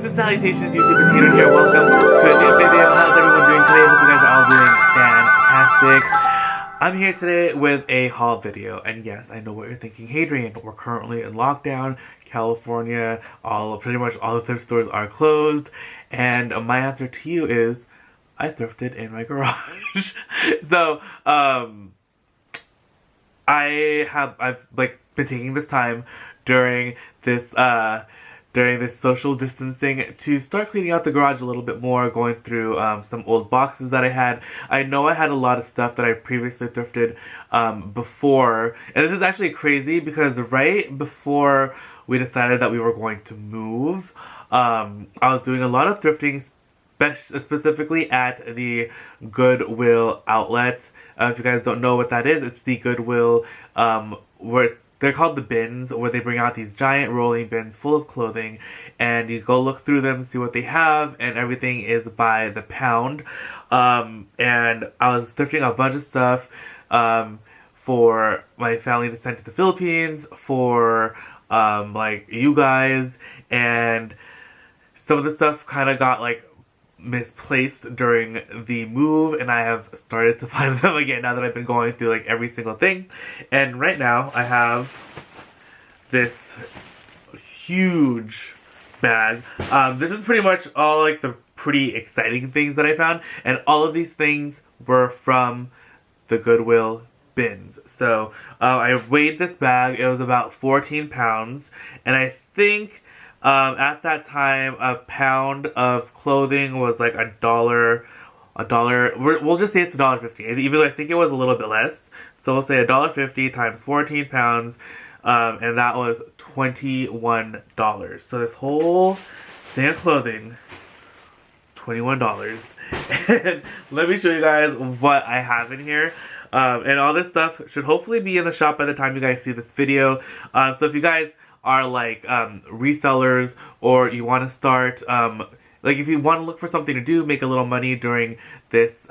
Greetings and salutations, YouTube. It's Hadrian here. Welcome to a new video. How's everyone doing today? Hope you guys are all doing fantastic. I'm here today with a haul video, and yes, I know what you're thinking. Hadrian, we're currently in lockdown. California, pretty much all the thrift stores are closed, and my answer to you is, I thrifted in my garage. So, I've been taking this time during this social distancing to start cleaning out the garage a little bit more, going through some old boxes that I had. I know I had a lot of stuff that I previously thrifted before, and this is actually crazy because right before we decided that we were going to move, I was doing a lot of thrifting, specifically at the Goodwill outlet. If you guys don't know what that is, it's the Goodwill they're called the bins, where they bring out these giant rolling bins full of clothing, and you go look through them, see what they have, and everything is by the pound. And I was thrifting a bunch of stuff for my family to send to the Philippines, for like you guys, and some of the stuff kind of got like misplaced during the move, and I have started to find them again now that I've been going through like every single thing. And right now I have this huge bag. This is pretty much all like the pretty exciting things that I found, and all of these things were from the Goodwill bins. So I weighed this bag. It was about 14 pounds, and I think at that time, a pound of clothing was like a dollar. We'll just say it's $1.50. Even though I think it was a little bit less, so we'll say $1.50 times 14 pounds, and that was $21. So this whole thing of clothing, $21. And let me show you guys what I have in here. And all this stuff should hopefully be in the shop by the time you guys see this video. So if you guys are like resellers, or you want to start like if you want to look for something to do, make a little money during this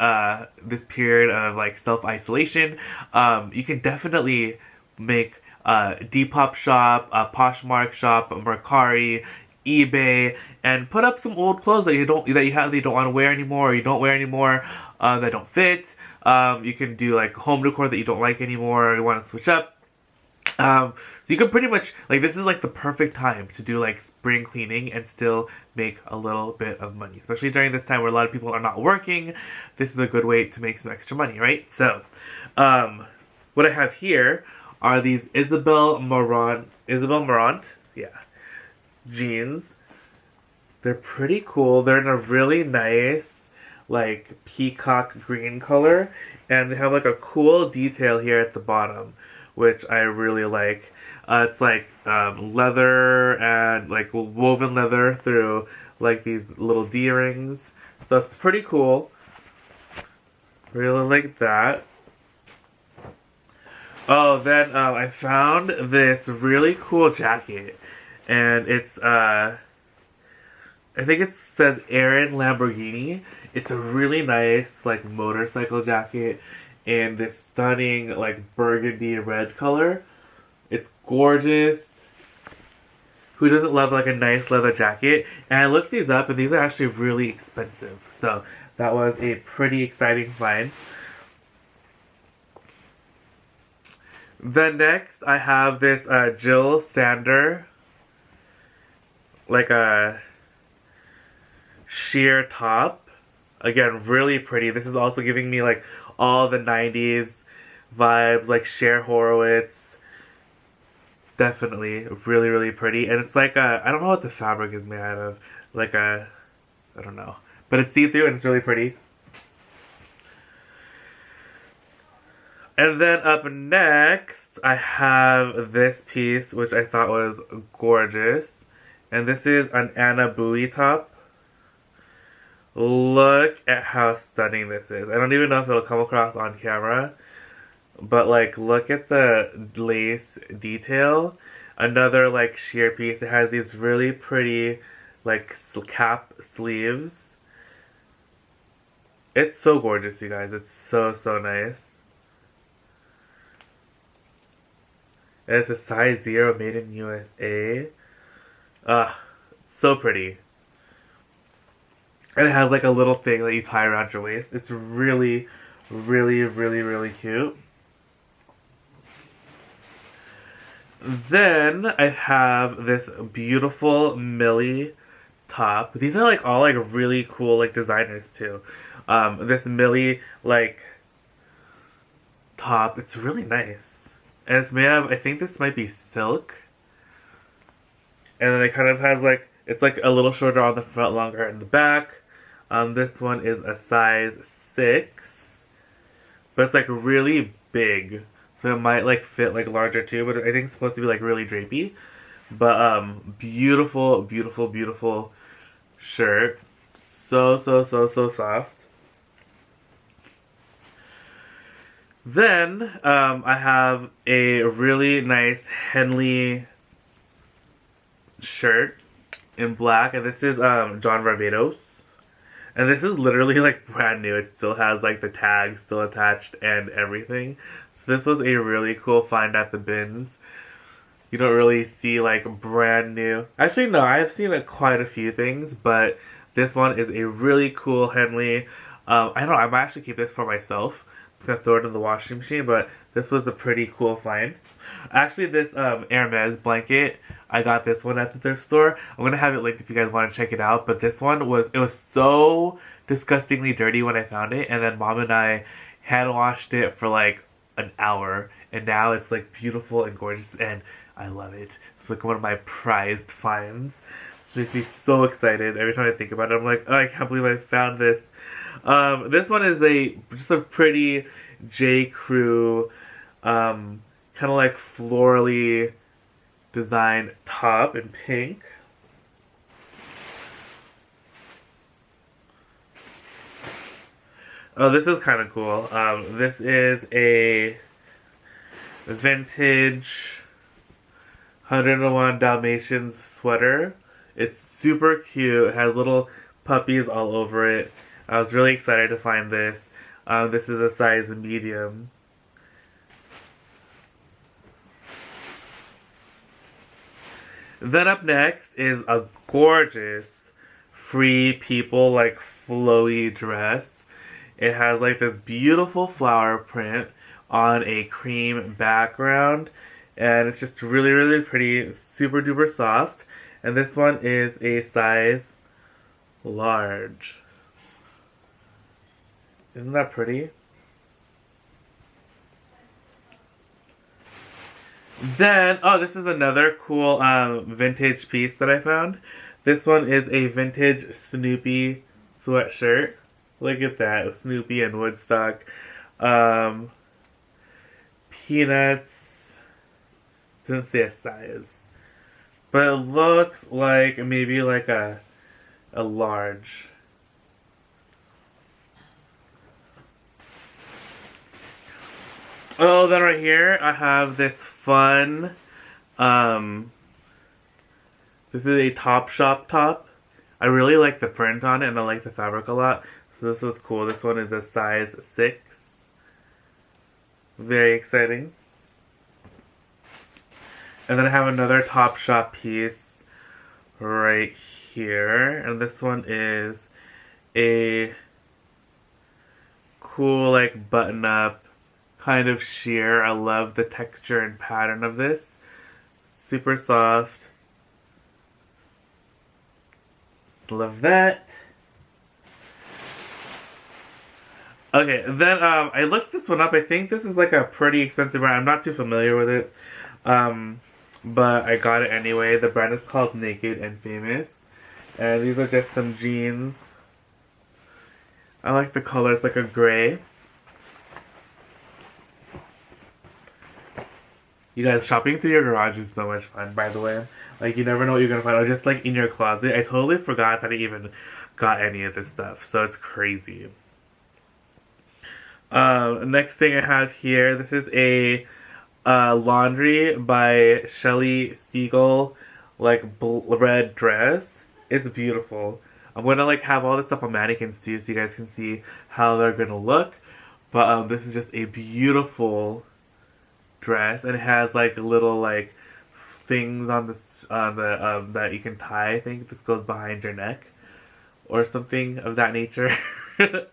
this period of like self-isolation, you can definitely make a Depop shop, a Poshmark shop, a Mercari, eBay, and put up some old clothes that you don't want to wear anymore, or you don't wear anymore, that don't fit. You can do like home decor that you don't like anymore, or you want to switch up. So you can pretty much, like, this is like the perfect time to do like spring cleaning and still make a little bit of money, especially during this time where a lot of people are not working. This is a good way to make some extra money, right? So what I have here are these Isabel Marant jeans. They're pretty cool. They're in a really nice like peacock green color, and they have like a cool detail here at the bottom, which I really like. It's like leather, and like woven leather through like these little D-rings. So it's pretty cool. Really like that. Oh, then I found this really cool jacket, and it's I think it says Aaron Lamborghini. It's a really nice like motorcycle jacket in this stunning like burgundy red color. It's gorgeous. Who doesn't love like a nice leather jacket? And I looked these up, and these are actually really expensive. So that was a pretty exciting find. Then next I have this Jill Sander, like a sheer top. Again, really pretty. This is also giving me like all the 90s vibes, like Cher Horowitz. Definitely really, really pretty. And it's like I don't know what the fabric is made out of. Like I don't know. But it's see-through and it's really pretty. And then up next, I have this piece, which I thought was gorgeous. And this is an Anna Bowie top. Look at how stunning this is. I don't even know if it'll come across on camera, but like look at the lace detail. Another like sheer piece. It has these really pretty like cap sleeves. It's so gorgeous, you guys. It's so nice. And it's a size 0, made in USA. So pretty. And it has like a little thing that you tie around your waist. It's really, really, really, really cute. Then I have this beautiful Millie top. These are like all like really cool like designers too. This Millie like top. It's really nice. And it's made of, I think this might be silk. And then it kind of has like, it's like a little shorter on the front, longer in the back. This one is a size 6. But it's like really big. So it might like fit like larger too, but I think it's supposed to be like really drapey. But beautiful, beautiful, beautiful shirt. So, so, so, so soft. Then I have a really nice Henley shirt in black, and this is John Barbados. And this is literally like brand new. It still has like the tag still attached and everything. So this was a really cool find at the bins. You don't really see like brand new. Actually, no, I have seen like quite a few things, but this one is a really cool Henley. I don't know, I might actually keep this for myself. I'm just gonna throw it in the washing machine, but this was a pretty cool find. Actually, this Hermes blanket, I got this one at the thrift store. I'm gonna have it linked if you guys want to check it out. But this one was so disgustingly dirty when I found it, and then Mom and I hand washed it for like an hour, and now it's like beautiful and gorgeous, and I love it. It's like one of my prized finds. Which makes me so excited every time I think about it. I'm like, oh, I can't believe I found this. This one is just a pretty J. Crew, kind of like florally designed top in pink. Oh, this is kind of cool. This is a vintage 101 Dalmatians sweater. It's super cute. It has little puppies all over it. I was really excited to find this. This is a size medium. Then up next is a gorgeous Free People like flowy dress. It has like this beautiful flower print on a cream background, and it's just really, really pretty, super duper soft. And this one is a size large. Isn't that pretty? Then, oh, this is another cool vintage piece that I found. This one is a vintage Snoopy sweatshirt. Look at that, Snoopy and Woodstock. Peanuts. Doesn't say a size. But it looks like maybe like a large. Oh, then right here I have this fun, this is a Topshop top. I really like the print on it and I like the fabric a lot. So this was cool. This one is a size 6. Very exciting. And then I have another Topshop piece right here. And this one is a cool like button up kind of sheer. I love the texture and pattern of this. Super soft. Love that. Okay, then I looked this one up. I think this is like a pretty expensive brand. I'm not too familiar with it. But I got it anyway. The brand is called Naked and Famous. And these are just some jeans. I like the color. It's like a gray. You guys, shopping through your garage is so much fun, by the way. Like, you never know what you're gonna find. Or just, like, in your closet. I totally forgot that I even got any of this stuff. So, it's crazy. Next thing I have here. This is a laundry by Shelly Siegel, like, red dress. It's beautiful. I'm gonna, like, have all this stuff on mannequins, too, so you guys can see how they're gonna look. But, this is just a beautiful dress, and it has like little like things on the that you can tie. I think this goes behind your neck, or something of that nature. But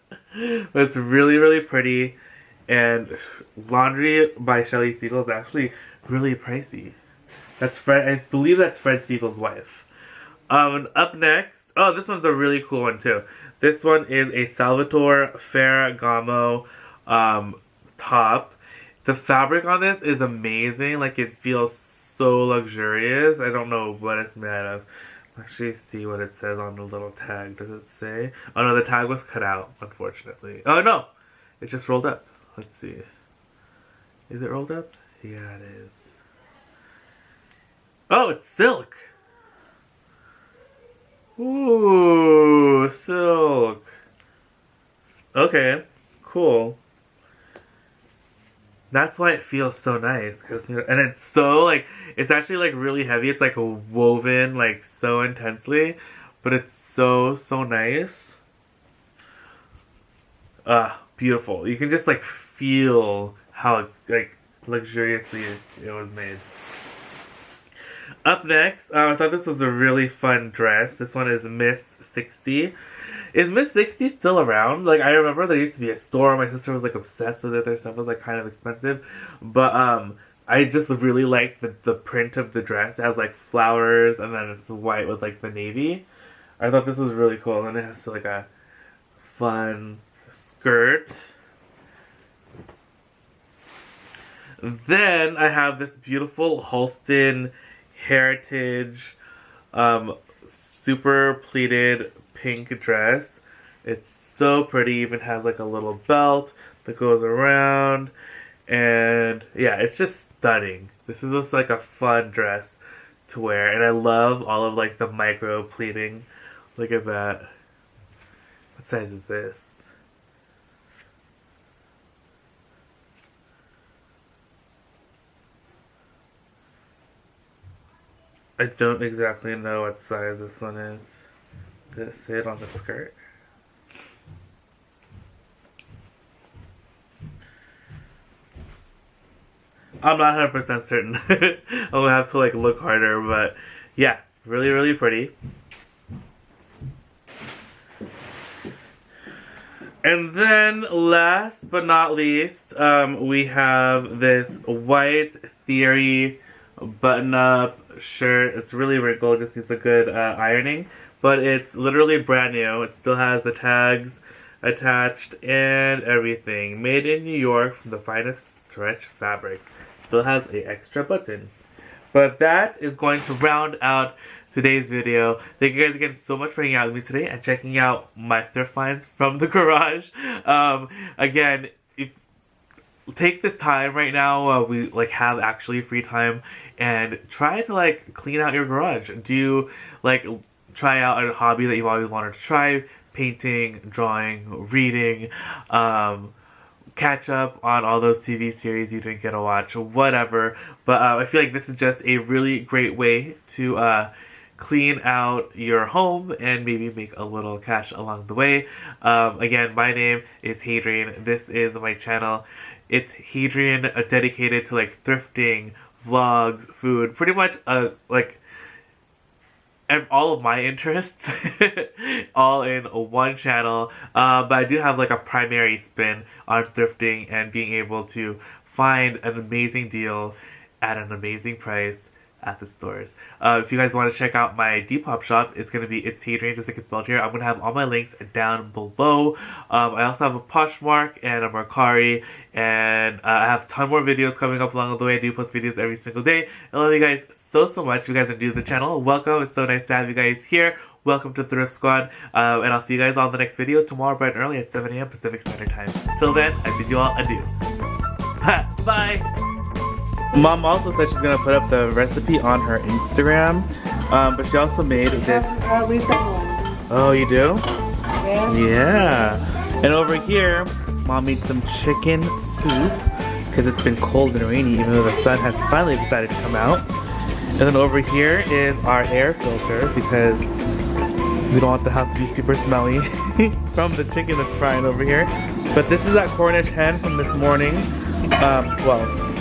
it's really, really pretty. And Laundry by Shelly Siegel is actually really pricey. That's Fred. I believe that's Fred Siegel's wife. Up next, oh, this one's a really cool one too. This one is a Salvatore Ferragamo top. The fabric on this is amazing. Like, it feels so luxurious. I don't know what it's made of. Actually, see what it says on the little tag. Does it say? Oh no, the tag was cut out, unfortunately. Oh no, it's just rolled up. Let's see. Is it rolled up? Yeah, it is. Oh, it's silk. Ooh, silk. Okay, cool. That's why it feels so nice, and it's so, like, it's actually, like, really heavy. It's, like, woven, like, so intensely, but it's so, so nice. Beautiful. You can just, like, feel how, like, luxuriously it was made. Up next, I thought this was a really fun dress. This one is Miss 60. Is Miss 60 still around? Like, I remember there used to be a store. My sister was, like, obsessed with it. Their stuff was, like, kind of expensive. But, I just really liked the print of the dress. It has, like, flowers, and then it's white with, like, the navy. I thought this was really cool. And it has, like, a fun skirt. Then I have this beautiful Halston Heritage super pleated pink dress. It's so pretty. Even has like a little belt that goes around, and yeah, it's just stunning. This is just like a fun dress to wear, and I love all of like the micro pleating. Look at that. What size is this? I don't exactly know what size this one is. Does it say it on the skirt? I'm not 100% certain. I'm gonna have to like look harder, but yeah, really, really pretty. And then last but not least, we have this white Theory button-up shirt. It's really wrinkled, just needs a good ironing, but it's literally brand new. It still has the tags attached and everything. Made in New York from the finest stretch fabrics. Still has an extra button. But that is going to round out today's video. Thank you guys again so much for hanging out with me today and checking out my thrift finds from the garage. Again, take this time right now, we like have actually free time, and try to like clean out your garage. Do like try out a hobby that you've always wanted to try: painting, drawing, reading, catch up on all those TV series you didn't get to watch, whatever. But I feel like this is just a really great way to clean out your home and maybe make a little cash along the way. Again, my name is Hadrian. This is my channel. It's Hadrian, dedicated to like thrifting, vlogs, food, pretty much like all of my interests all in one channel. But I do have like a primary spin on thrifting and being able to find an amazing deal at an amazing price at the stores. If you guys want to check out my Depop shop, it's going to be itsHadrian, just like it's spelled here. I'm going to have all my links down below. I also have a Poshmark and a Mercari, and I have a ton more videos coming up along the way. I do post videos every single day. I love you guys so much. If you guys are new to the channel, welcome. It's so nice to have you guys here. Welcome to Thrift Squad, and I'll see you guys on the next video tomorrow bright and early at 7 a.m. Pacific Standard Time. Till then, I bid you all adieu. Bye! Mom also said she's gonna put up the recipe on her Instagram, but she also made this. Oh, you do? Yeah. Yeah. And over here, Mom made some chicken soup because it's been cold and rainy, even though the sun has finally decided to come out. And then over here is our air filter because we don't want the house to be super smelly from the chicken that's frying over here. But this is that Cornish hen from this morning. Well,